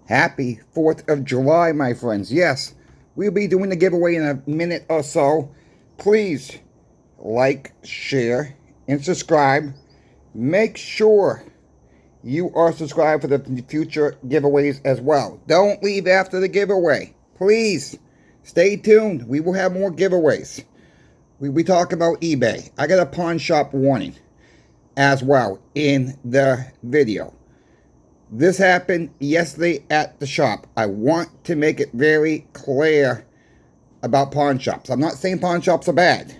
Happy 4th of July, my friends. Yes, we'll be doing the giveaway in a minute or so. Please like, share, and subscribe. Make sure you are subscribed for the future giveaways as well. Don't leave after the giveaway. Please stay tuned. We will have more giveaways. We talk about eBay. I got a pawn shop warning as well in the video. This happened yesterday at the shop. I want to make it very clear about pawn shops. I'm not saying pawn shops are bad.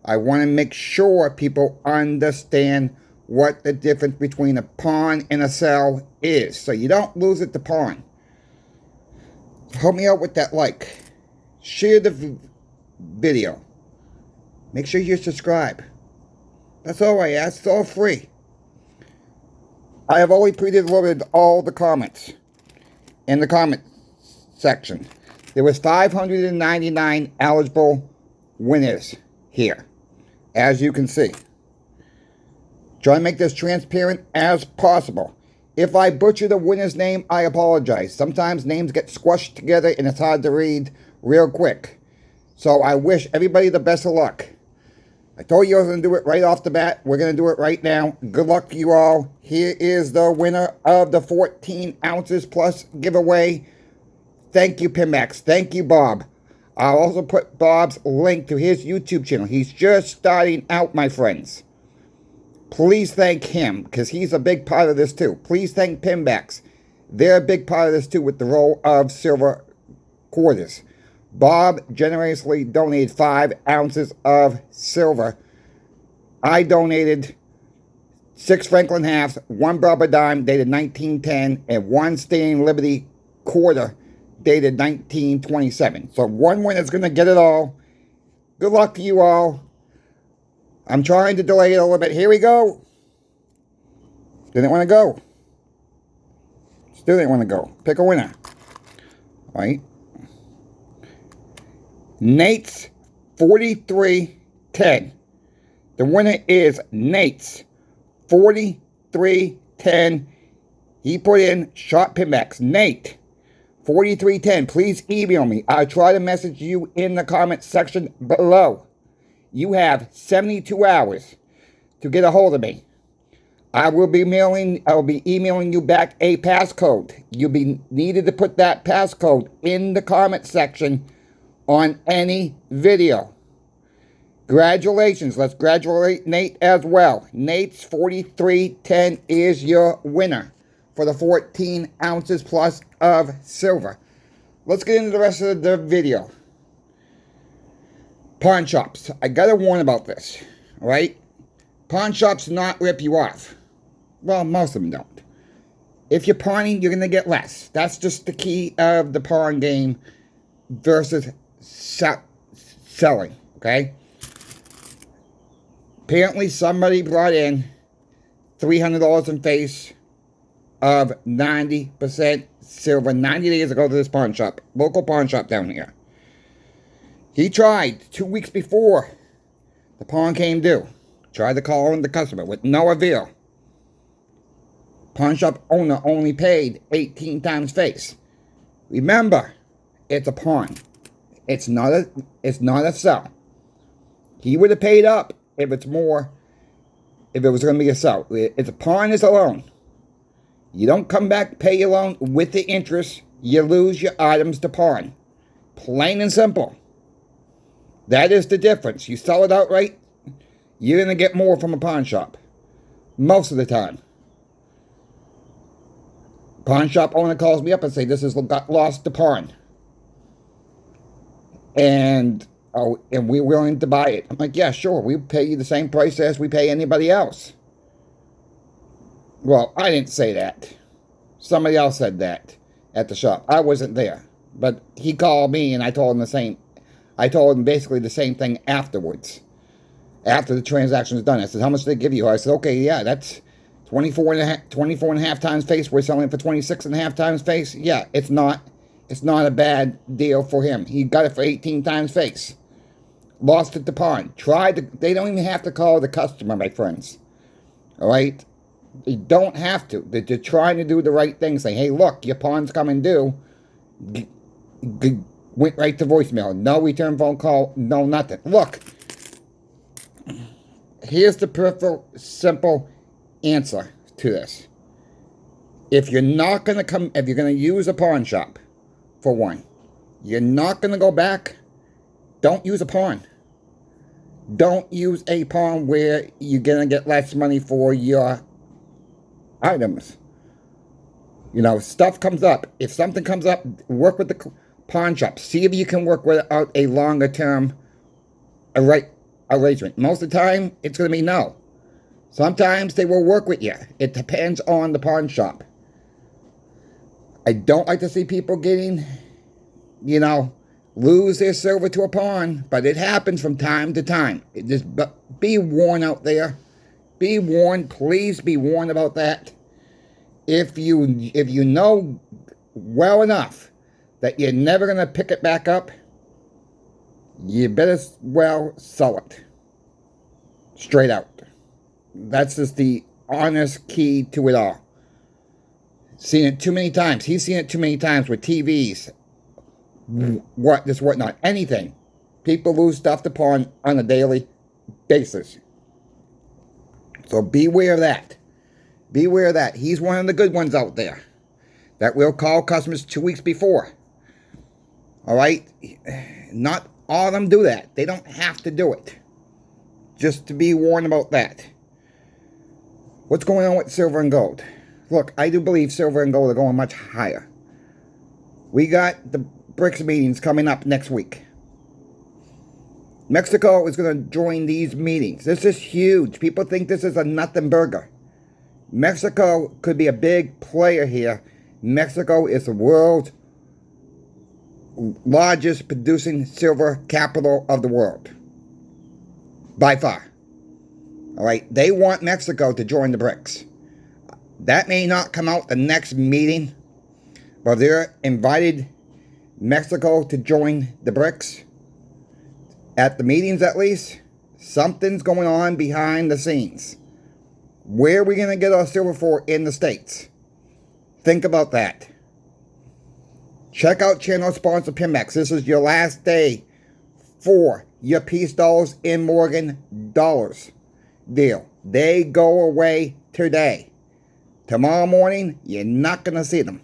I want to make sure people understand what the difference between a pawn and a sell is, so you don't lose it to pawn. Help me out with that like. Share the video. Make sure you subscribe. That's all I ask. It's all free. I have already pre-delivered all the comments in the comment section. There was 599 eligible winners here, as you can see. Try to make this transparent as possible. If I butcher the winner's name, I apologize. Sometimes names get squashed together and it's hard to read real quick. So I wish everybody the best of luck. I told you I was going to do it right off the bat. We're going to do it right now. Good luck to you all. Here is the winner of the 14 ounces plus giveaway. Thank you, Pinbacks. Thank you, Bob. I'll also put Bob's link to his YouTube channel. He's just starting out, my friends. Please thank him, because he's a big part of this too. Please thank Pinbacks. They're a big part of this too with the roll of silver quarters. Bob generously donated 5 ounces of silver. I donated 6 Franklin halves, 1 Barber dime dated 1910, and 1 Standing Liberty quarter dated 1927. So one winner's going to get it all. Good luck to you all. I'm trying to delay it a little bit. Here we go. Didn't want to go. Still didn't want to go. Pick a winner. All right. Nate's 4310. The winner is Nate's 4310. He put in short pinbacks. Nate 4310. Please email me. I'll try to message you in the comment section below. You have 72 hours to get a hold of me. I will be emailing you back a passcode. You'll be needed to put that passcode in the comment section on any video. Congratulations. Let's congratulate Nate as well. Nate's 4310 is your winner for the 14 ounces plus of silver. Let's get into the rest of the video. Pawn shops. I gotta warn about this. Alright? Pawn shops do not rip you off. Well, most of them don't. If you're pawning, you're gonna get less. That's just the key of the pawn game versus selling, okay? Apparently somebody brought in $300 in face of 90% silver 90 days ago to this pawn shop, local pawn shop down here. He tried 2 weeks before the pawn came due. Tried to call in the customer with no avail. Pawn shop owner only paid 18 times face. Remember, it's a pawn. It's not a sell. He would have paid up if it's more, if it was going to be a sell. If the pawn is a loan, you don't come back, pay your loan with the interest, you lose your items to pawn. Plain and simple. That is the difference. You sell it outright, you're going to get more from a pawn shop. Most of the time. Pawn shop owner calls me up and say, this has got lost to pawn. And we're willing to buy it. I'm like, yeah, sure. We'll pay you the same price as we pay anybody else. Well, I didn't say that. Somebody else said that at the shop. I wasn't there. But he called me and I told him the same. I told him basically the same thing afterwards. After the transaction was done. I said, how much did they give you? I said, okay, yeah, that's 24 and a half times face. We're selling it for 26 and a half times face. Yeah, it's not a bad deal for him. He got it for 18 times face. Lost it to pawn. They don't even have to call the customer, my friends. All right? You don't have to. They're trying to do the right thing, saying, hey, look, your pawn's coming due. Went right to voicemail. No return phone call, no nothing. Look, here's the perfect, simple answer to this. If you're not going to come, if you're going to use a pawn shop, for one, you're not going to go back, don't use a pawn. Don't use a pawn where you're going to get less money for your items. You know, stuff comes up. If something comes up, work with the pawn shop. See if you can work without a longer term arrangement. Most of the time, it's going to be no. Sometimes they will work with you. It depends on the pawn shop. I don't like to see people getting, you know, lose their silver to a pawn, but it happens from time to time. Just be warned out there. Be warned. Please be warned about that. If you know well enough that you're never going to pick it back up, you better well sell it. Straight out. That's just the honest key to it all. Seen it too many times. He's seen it too many times with TVs. Whatnot. Anything. People lose stuff to pawn on a daily basis. So beware of that. Beware of that. He's one of the good ones out there that will call customers 2 weeks before. All right? Not all of them do that. They don't have to do it. Just to be warned about that. What's going on with silver and gold? Look, I do believe silver and gold are going much higher. We got the BRICS meetings coming up next week. Mexico is going to join these meetings. This is huge. People think this is a nothing burger. Mexico could be a big player here. Mexico is the world's largest producing silver capital of the world. By far. All right, they want Mexico to join the BRICS. That may not come out the next meeting, but they're invited Mexico to join the BRICS. At the meetings, at least, something's going on behind the scenes. Where are we going to get our silver for in the States? Think about that. Check out channel sponsor Pinmex. This is your last day for your Peace Dollars in Morgan dollars deal. They go away today. Tomorrow morning, you're not going to see them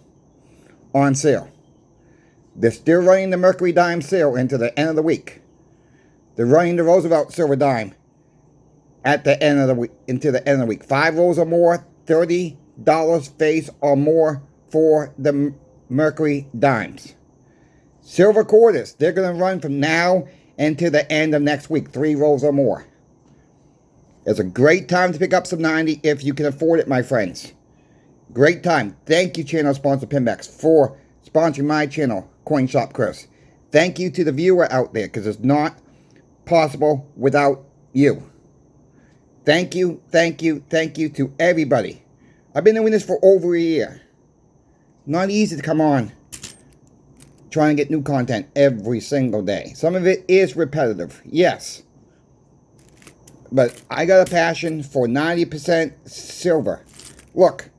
on sale. They're still running the Mercury Dime sale into the end of the week. They're running the Roosevelt Silver Dime at the end of the week, into the end of the week. 5 rolls or more, $30 face or more for the Mercury Dimes. Silver quarters, they're going to run from now into the end of next week. 3 rolls or more. It's a great time to pick up some 90 if you can afford it, my friends. Great time. Thank you, channel sponsor Pinmex, for sponsoring my channel, Coin Shop Chris. Thank you to the viewer out there, because it's not possible without you. Thank you, thank you, thank you to everybody. I've been doing this for over a year. Not easy to come on trying to get new content every single day. Some of it is repetitive, yes. But I got a passion for 90% silver. Look,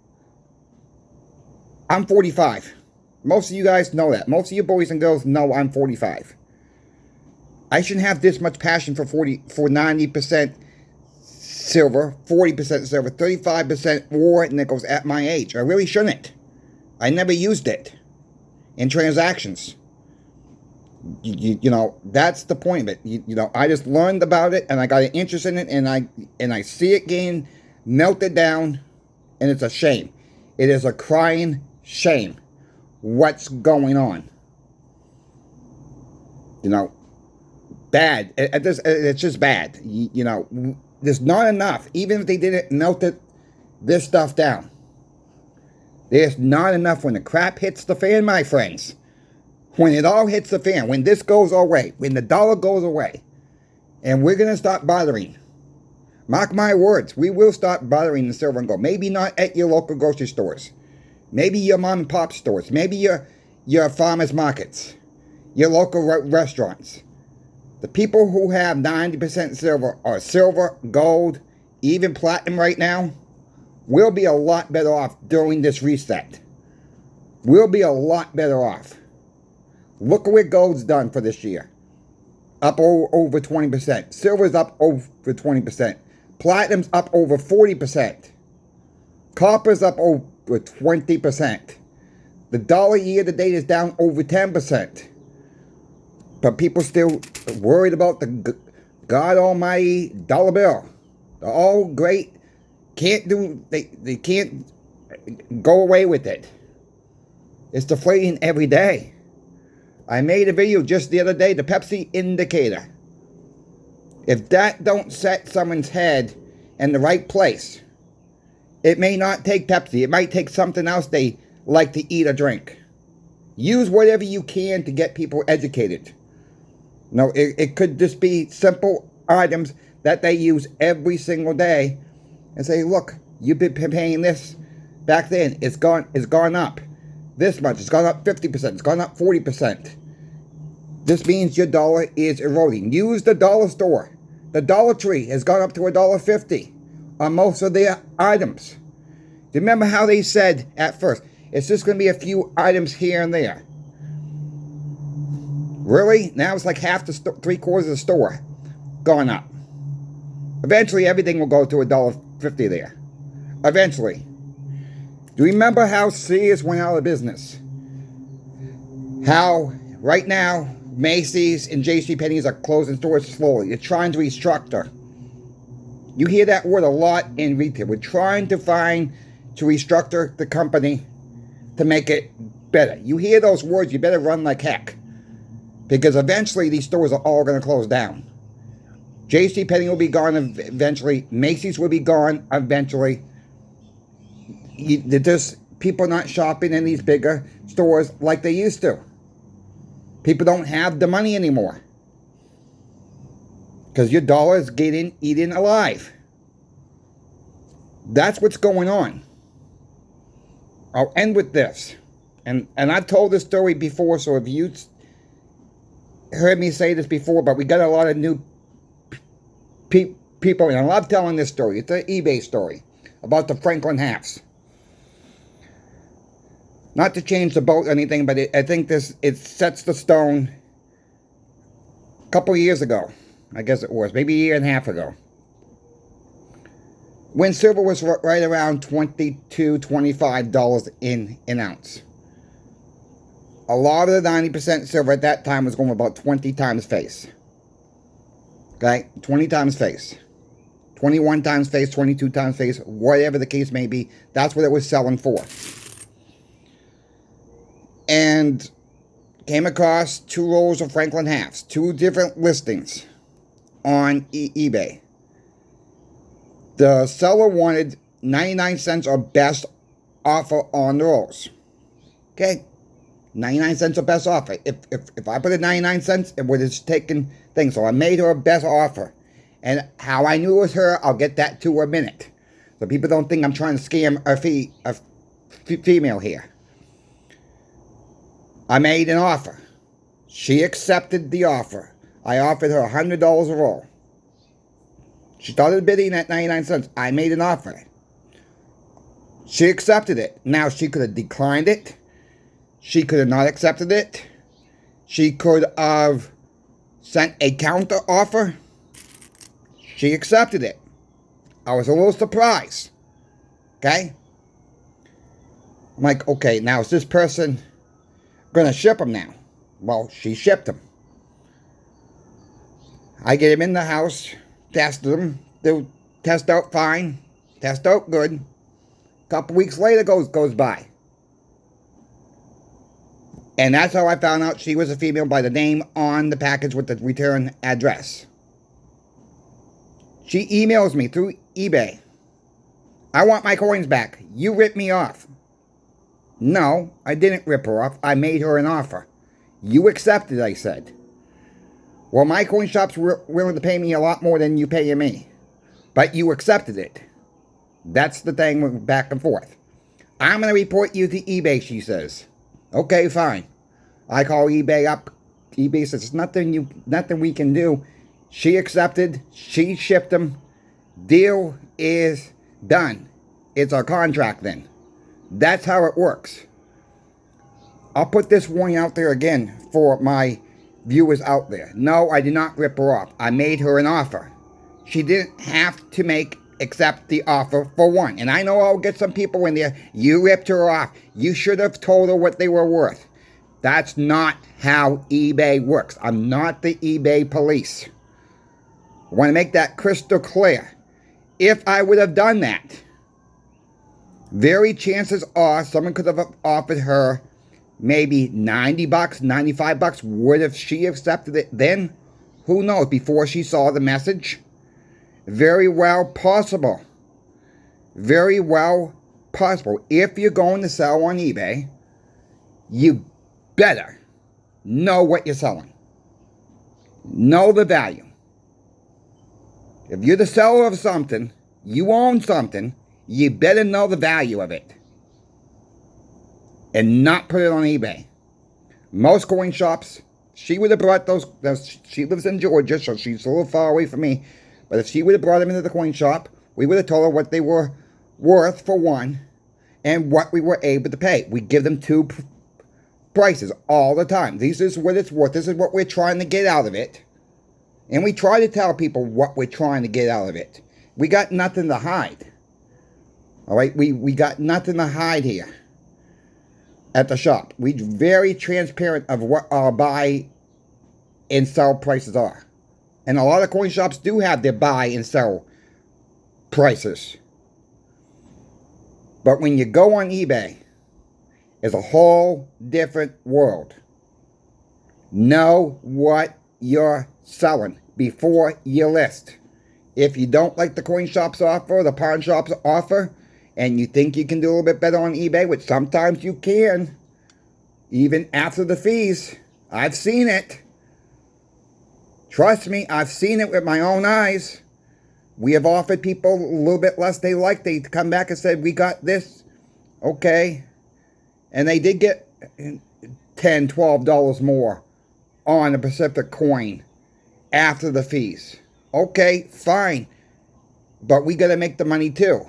I'm 45. Most of you guys know that. Most of you boys and girls know I'm 45. I shouldn't have this much passion for 90% silver, 40% silver, 35% war nickels at my age. I really shouldn't. I never used it in transactions. You know, that's the point of it. You know, I just learned about it and I got an interest in it, and I see it getting melted down, and it's a shame. It is a crying shame what's going on. You know, bad. It's just bad. You know, there's not enough. Even if they didn't melt this stuff down, there's not enough when the crap hits the fan, my friends. When it all hits the fan, when this goes away, when the dollar goes away, and we're going to stop bothering. Mark my words, we will stop bothering the silver and gold. Maybe not at your local grocery stores. Maybe your mom and pop stores. Maybe your farmers markets. Your local restaurants. The people who have 90% silver, or silver, gold, even platinum right now, We'll be a lot better off during this reset. We'll be a lot better off. Look at what gold's done for this year. Up over 20%. Silver's up over 20%. Platinum's up over 40%. Copper's up over 20%. The dollar year to date is down over 10%. But people still worried about the God almighty dollar bill. They're all great. They can't go away with it. It's deflating every day. I made a video just the other day, the Pepsi indicator. If that don't set someone's head in the right place, it may not take Pepsi. It might take something else they like to eat or drink. Use whatever you can to get people educated. No, it could just be simple items that they use every single day and say, look, you've been paying this back then. It's gone up this much. It's gone up 50%. It's gone up 40%. This means your dollar is eroding. Use the dollar store. The Dollar Tree has gone up to $1.50 on most of their items. Do you remember how they said at first, it's just going to be a few items here and there? Really? Now it's like half to three-quarters of the store gone up. Eventually, everything will go to $1.50 there. Eventually. Do you remember how Sears went out of business? How right now Macy's and JCPenney's are closing stores slowly. They're trying to restructure. You hear that word a lot in retail. We're trying to restructure the company to make it better. You hear those words, you better run like heck. Because eventually these stores are all going to close down. JCPenney will be gone eventually. Macy's will be gone eventually. People are not shopping in these bigger stores like they used to. People don't have the money anymore. Because your dollar is getting eaten alive. That's what's going on. I'll end with this. And I've told this story before, so if you heard me say this before, but we got a lot of new people, and I love telling this story. It's an eBay story about the Franklin halves. Not to change the boat or anything, but I think it sets the stone. A couple of years ago, I guess it was, maybe a year and a half ago, when silver was right around $22, $25 in an ounce. A lot of the 90% silver at that time was going about 20 times face. Okay? 20 times face. 21 times face, 22 times face, whatever the case may be. That's what it was selling for. And came across 2 rolls of Franklin halves. 2 different listings on eBay. The seller wanted 99 cents or best offer on the rolls. Okay? 99 cents or best offer. If I put it 99 cents, it would have taken things. So I made her a best offer. And how I knew it was her, I'll get that to a minute. So people don't think I'm trying to scam a female here. I made an offer. She accepted the offer. I offered her $100 a roll. She started bidding at 99 cents. I made an offer. She accepted it. Now, she could have declined it. She could have not accepted it. She could have sent a counter offer. She accepted it. I was a little surprised. Okay? I'm like, okay, now is this person going to ship them now? Well, she shipped them. I get them in the house, tested them. They test out fine, test out good. A couple weeks later goes by. And that's how I found out she was a female, by the name on the package with the return address. She emails me through eBay. I want my coins back. You ripped me off. No, I didn't rip her off. I made her an offer. You accepted, I said. Well, my coin shop's willing to pay me a lot more than you pay me. But you accepted it. That's the thing, back and forth. I'm going to report you to eBay, she says. Okay, fine. I call eBay up. eBay says, nothing we can do. She accepted. She shipped them. Deal is done. it's a contract then. That's how it works. I'll put this warning out there again for my viewers out there. No, I did not rip her off. I made her an offer. She didn't have to accept the offer for one. And I know I'll get some people in there, you ripped her off. You should have told her what they were worth. That's not how eBay works. I'm not the eBay police. I want to make that crystal clear. If I would have done that, very chances are someone could have offered her maybe $90, $95. Would have she accepted it then? Who knows? Before she saw the message? Very well possible. Very well possible. If you're going to sell on eBay, you better know what you're selling. Know the value. If you're the seller of something, you own something, you better know the value of it. And not put it on eBay. Most coin shops, she would have brought those, she lives in Georgia, so she's a little far away from me. But if she would have brought them into the coin shop, we would have told her what they were worth for one, and what we were able to pay. We give them two prices all the time. This is what it's worth. This is what we're trying to get out of it. And we try to tell people what we're trying to get out of it. We got nothing to hide. All right? We got nothing to hide here at the shop. We're very transparent of what our buy and sell prices are. And a lot of coin shops do have their buy and sell prices. But when you go on eBay, it's a whole different world. Know what you're selling before you list. If you don't like the coin shop's offer, the pawn shop's offer, and you think you can do a little bit better on eBay, which sometimes you can, even after the fees, I've seen it. Trust me, I've seen it with my own eyes. We have offered people a little bit less they like. They come back and said, we got this. Okay. And they did get $10, $12 more on the Pacific coin after the fees. Okay, fine. But we got to make the money too.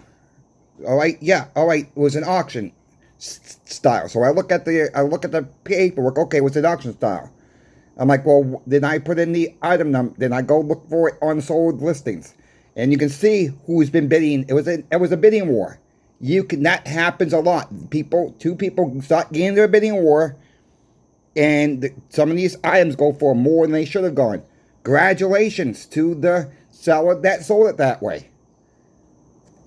All right, yeah, all right. It was an auction style. So I look at the paperwork. Okay, it was an auction style. I'm like, well, then I put in the item number. Then I go look for it on sold listings, and you can see who's been bidding. It was a bidding war. That happens a lot. Two people start getting into a bidding war, and some of these items go for more than they should have gone. Congratulations to the seller that sold it that way.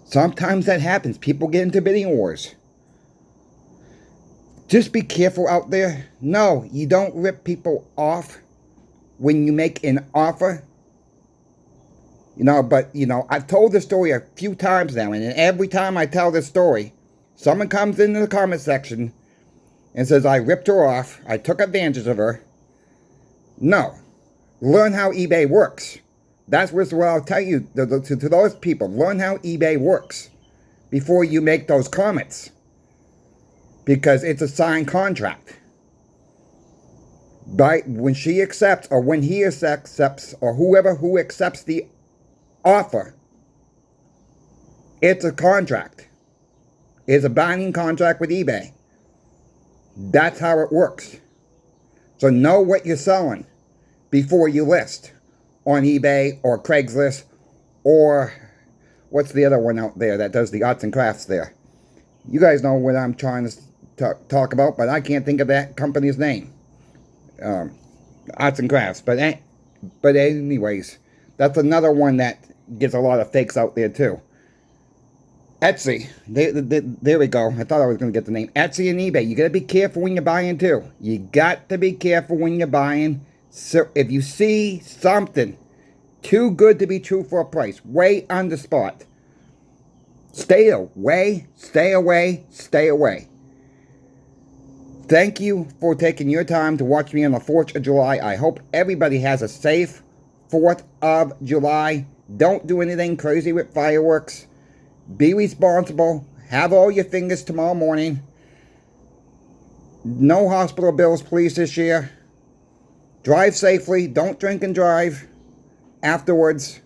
Sometimes that happens. People get into bidding wars. Just be careful out there. No, you don't rip people off when you make an offer. But, I've told this story a few times now, and every time I tell this story, someone comes into the comment section and says, I ripped her off, I took advantage of her. No. Learn how eBay works. That's what I'll tell you to those people. Learn how eBay works before you make those comments. Because it's a signed contract. Right? When she accepts, or when he accepts, or whoever who accepts the offer, it's a contract. It's a binding contract with eBay. That's how it works. So know what you're selling before you list on eBay or Craigslist, or what's the other one out there that does the arts and crafts there? You guys know what I'm trying to talk about, but I can't think of that company's name. Arts and crafts. But anyways, that's another one that gets a lot of fakes out there too. Etsy. There we go. I thought I was going to get the name. Etsy and eBay. You got to be careful when you're buying too. You got to be careful when you're buying. So if you see something too good to be true for a price, way under spot, stay away, stay away, stay away. Thank you for taking your time to watch me on the 4th of July. I hope everybody has a safe 4th of July. Don't do anything crazy with fireworks. Be responsible. Have all your fingers tomorrow morning. No hospital bills, please, this year. Drive safely. Don't drink and drive afterwards.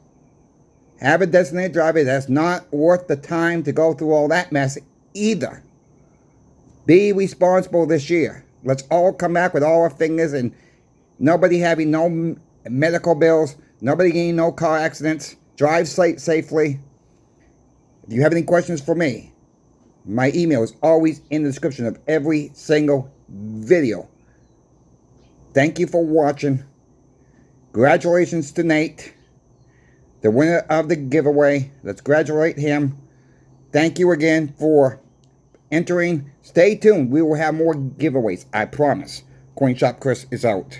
Have a designated driver. That's not worth the time to go through all that mess either. Be responsible this year. Let's all come back with all our fingers and nobody having no medical bills, nobody getting no car accidents. Drive safely. If you have any questions for me, my email is always in the description of every single video. Thank you for watching. Congratulations to Nate, the winner of the giveaway. Let's congratulate him. Thank you again for entering. Stay tuned. We will have more giveaways, I promise. CoinShop Chris is out.